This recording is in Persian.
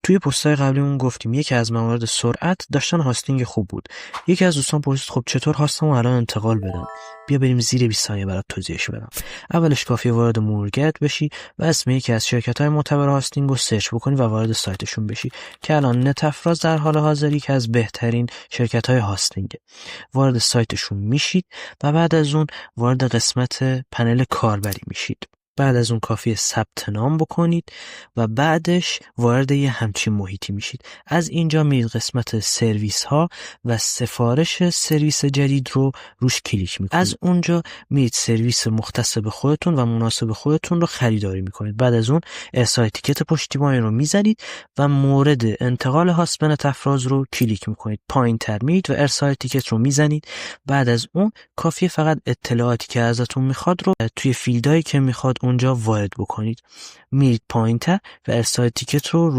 توی پست‌های قبلیمون گفتیم یکی از موارد سرعت داشتن هاستینگ خوب بود. یکی از دوستان پرسید خب چطور هاستمو الان انتقال بدم؟ بیا بریم زیر 20 ثانیه برات توضیحش بدم. اولش کافیه وارد مرورگرد بشی و اسم یکی از شرکت‌های معتبر هاستینگ رو سرچ بکنی و وارد سایتشون بشی که الان نتافراز در حال حاضر یکی از بهترین شرکت‌های هاستینگه. وارد سایتشون میشید و بعد از اون وارد قسمت پنل کاربری میشید. بعد از اون کافیه ثبت نام بکنید و بعدش وارد یه همچین محیطی میشید. از اینجا میرید قسمت سرویس ها و سفارش سرویس جدید رو روش کلیک میکنید. از اونجا میرید سرویس مختص به خودتون و مناسب خودتون رو خریداری میکنید. بعد از اون ارسال تیکت پشتیبانی رو میزنید و مورد انتقال هاست به نتافراز رو کلیک میکنید. پایین تر میرید و ارسال تیکت رو میزنید. بعد از اون کافیه فقط اطلاعاتی که ازتون میخواد رو توی فیلدایی که میخواد اونجا وارد بکنید. میرید پایین‌تر و ارسال تیکت رو